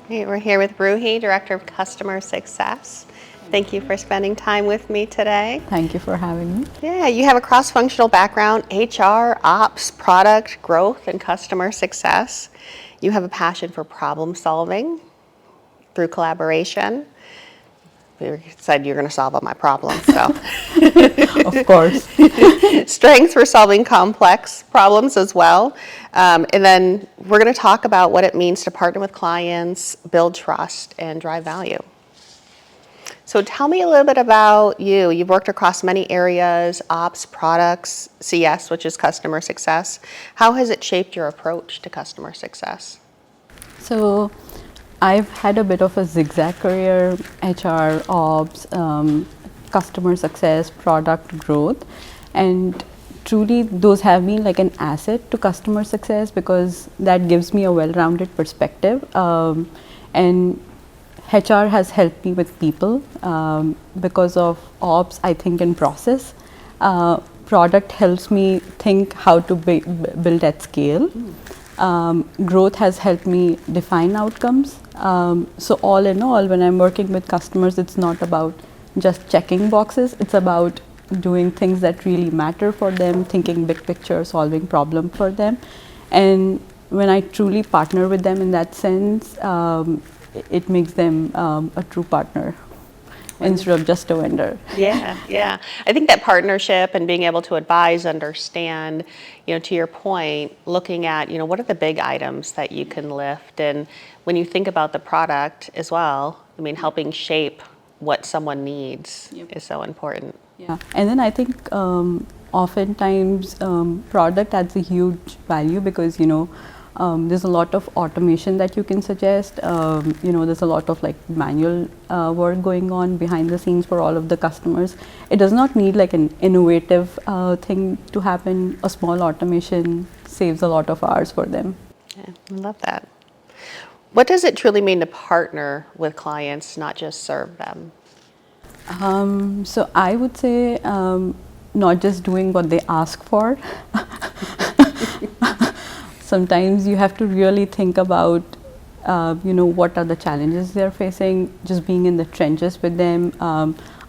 Hey, we're here with Ruhi, Director of Customer Success. Thank you for spending time with me today. Thank you for having me. Yeah, you have a cross-functional background, HR, ops, product, growth, and customer success. You have a passion for problem solving through collaboration. You said you're going to solve all my problems, so. Of course. Strengths for solving complex problems as well. And then we're going to talk about what it means to partner with clients, build trust, and drive value. So tell me a little bit about you. You've worked across many areas, ops, products, CS, which is customer success. How has it shaped your approach to customer success? So I've had a bit of a zigzag career: HR, ops, customer success, product growth, and truly those have been like an asset to customer success because that gives me a well-rounded perspective. And HR has helped me with people because of ops. I think in process. Product helps me think how to build at scale. Growth has helped me define outcomes. So all in all, when I'm working with customers, it's not about just checking boxes. It's about doing things that really matter for them, thinking big picture, solving problem for them. And when I truly partner with them in that sense, it makes them a true partner instead of just a vendor. Yeah. I think that partnership and being able to advise, understand, to your point, looking at, what are the big items that you can lift, and when you think about the product as well, helping shape what someone needs is so important. Yeah, and then I think oftentimes product adds a huge value because there's a lot of automation that you can suggest. There's a lot of like manual work going on behind the scenes for all of the customers. It does not need like an innovative thing to happen. A small automation saves a lot of hours for them. Yeah, I love that. What does it truly mean to partner with clients, not just serve them? So I would say not just doing what they ask for. Sometimes you have to really think about, what are the challenges they're facing, just being in the trenches with them,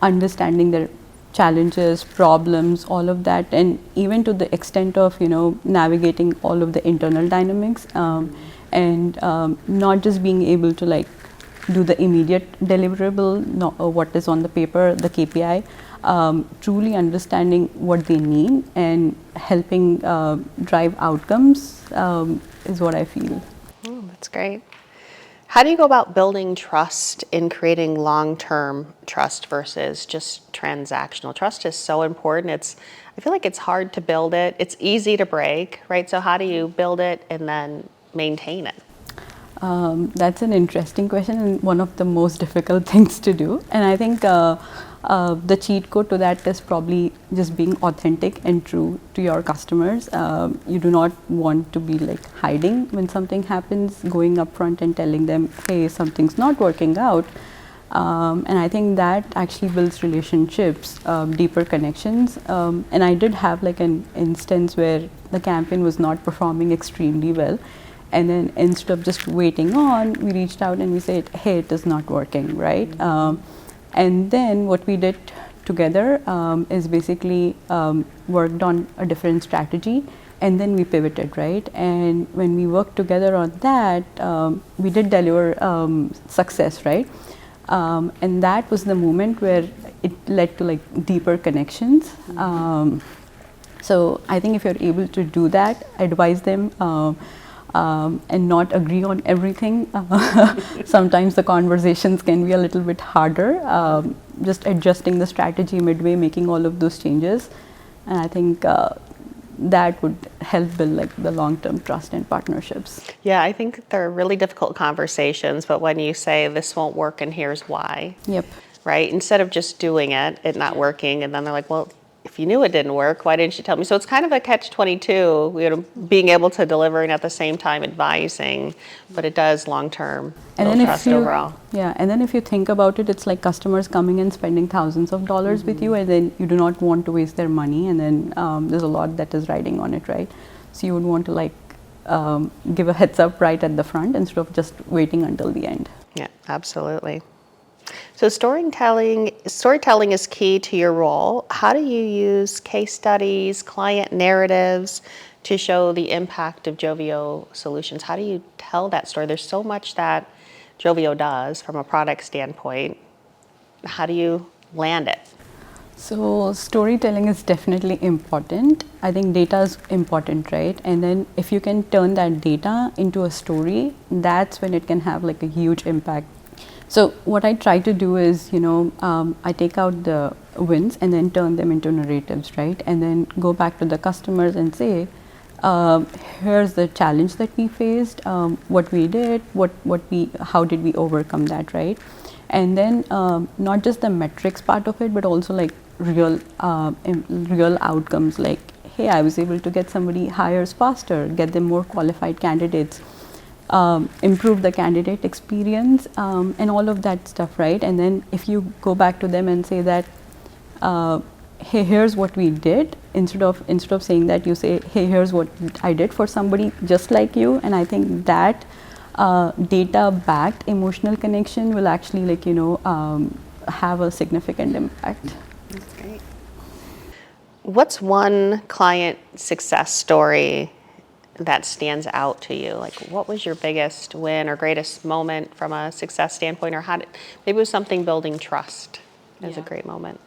understanding their challenges, problems, all of that, and even to the extent of, navigating all of the internal dynamics, and not just being able to like do the immediate deliverable, what is on the paper, the KPI, truly understanding what they need and helping drive outcomes is what I feel. That's great. How do you go about building trust in creating long-term trust versus just transactional? Trust is so important. I feel like it's hard to build it. It's easy to break, right? So how do you build it and then maintain it? That's an interesting question and one of the most difficult things to do. And I think the cheat code to that is probably just being authentic and true to your customers. You do not want to be like hiding when something happens, going up front and telling them, hey, something's not working out. And I think that actually builds relationships, deeper connections. And I did have like an instance where the campaign was not performing extremely well. And then instead of just waiting on, we reached out and we said, hey, it is not working, right? And then what we did together is basically worked on a different strategy, and then we pivoted, right? And when we worked together on that, we did deliver success, right? And that was the moment where it led to like deeper connections. So I think if you're able to do that, advise them, and not agree on everything. Sometimes the conversations can be a little bit harder. Just adjusting the strategy midway, making all of those changes, and I think that would help build like the long-term trust and partnerships. Yeah, I think they're really difficult conversations, but when you say this won't work and here's why, Yep. right? Instead of just doing it not working, and then they're like, well, if you knew it didn't work, why didn't you tell me? So it's kind of a catch-22, being able to deliver and at the same time advising, but it does long-term build trust overall. Yeah, and then if you think about it, it's like customers coming and spending thousands of dollars with you, and then you do not want to waste their money, and then there's a lot that is riding on it, right? So you would want to like give a heads up right at the front instead of just waiting until the end. Yeah, absolutely. So storytelling is key to your role. How do you use case studies, client narratives to show the impact of Joveo solutions? How do you tell that story? There's so much that Joveo does from a product standpoint. How do you land it? So storytelling is definitely important. I think data is important, right? And then if you can turn that data into a story, that's when it can have like a huge impact. So what I try to do is, I take out the wins and then turn them into narratives, right? And then go back to the customers and say, here's the challenge that we faced, what we did, how did we overcome that, right? And then not just the metrics part of it, but also like real outcomes, like, hey, I was able to get somebody hires faster, get them more qualified candidates, improve the candidate experience, and all of that stuff, right? And then if you go back to them and say that, hey, here's what we did, instead of saying that, you say, hey, here's what I did for somebody just like you. And I think that data-backed emotional connection will actually have a significant impact. That's great. What's one client success story that stands out to you? Like, what was your biggest win or greatest moment from a success standpoint, or maybe it was something building trust is a great moment?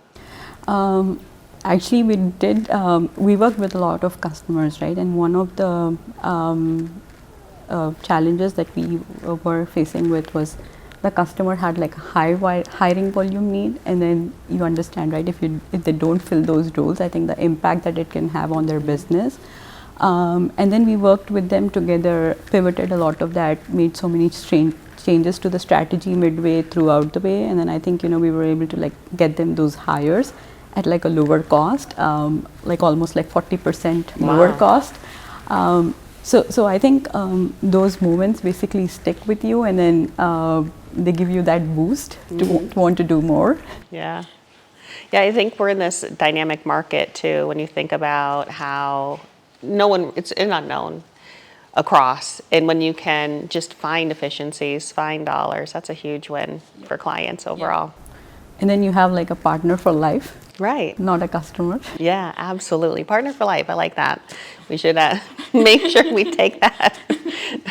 Actually, we worked with a lot of customers, right? And one of the challenges that we were facing with was the customer had like a high hiring volume need, and then you understand, right? If they don't fill those roles, I think the impact that it can have on their business. And then we worked with them together, pivoted a lot of that, made so many changes to the strategy midway throughout the way, and then I think we were able to like get them those hires at like a lower cost, like almost like 40% lower cost. So I think those moments basically stick with you, and then they give you that boost to want to do more. Yeah. Yeah, I think we're in this dynamic market too, when you think about how it's an unknown across, and when you can just find efficiencies, find dollars, that's a huge win for clients overall. And then you have like a partner for life. Right. Not a customer. Yeah, absolutely. Partner for life. I like that. We should make sure we take that.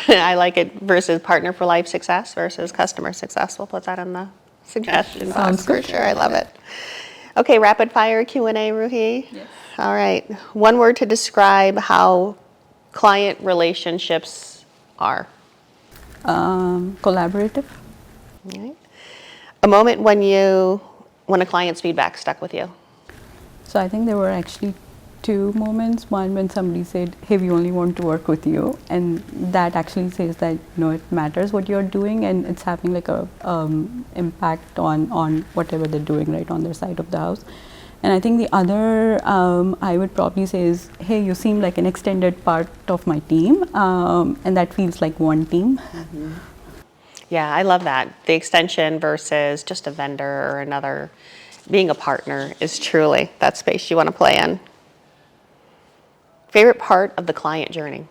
I like it, versus partner for life success versus customer success. We'll put that in the suggestion box for sure. I love it. Okay, rapid fire Q&A, Ruhi. Yes. All right. One word to describe how client relationships are. Collaborative. All right. A moment when a client's feedback stuck with you. So I think there were actually two moments. One, when somebody said, hey, we only want to work with you, and that actually says that it matters what you're doing, and it's having like a impact on whatever they're doing right on their side of the house. And I think the other I would probably say is, hey, you seem like an extended part of my team, and that feels like one team. Mm-hmm. Yeah, I love that. The extension versus just a vendor or another. Being a partner is truly that space you want to play in. Favorite part of the client journey?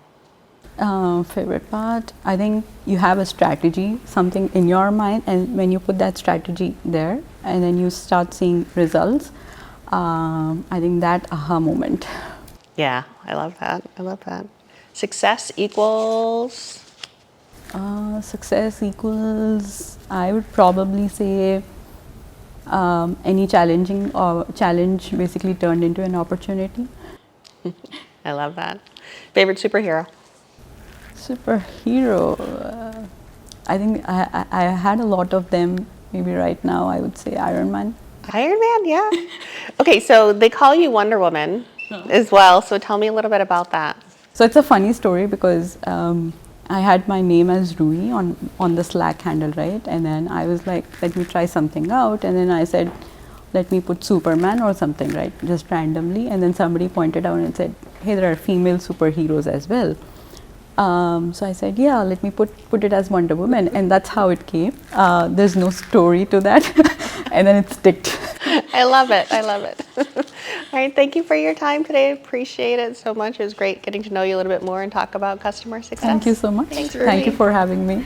Favorite part, I think you have a strategy, something in your mind, and when you put that strategy there and then you start seeing results, I think that aha moment. Yeah, I love that. I love that. Success equals? Success equals, I would probably say, any challenge basically turned into an opportunity. I love that. Favorite superhero? Superhero, I think I had a lot of them. Maybe right now I would say Iron Man. Iron Man, yeah. Okay, so they call you Wonder Woman as well. So tell me a little bit about that. So it's a funny story because I had my name as Ruhi on the Slack handle, right? And then I was like, let me try something out. And then I said, let me put Superman or something, right? Just randomly. And then somebody pointed out and said, hey, there are female superheroes as well. So I said, yeah, let me put it as Wonder Woman. And that's how it came. There's no story to that. And then it sticked. I love it. I love it. All right, thank you for your time today. Appreciate it so much. It was great getting to know you a little bit more and talk about customer success. Thank you so much. Thanks, Thank you Ruhi. for having me.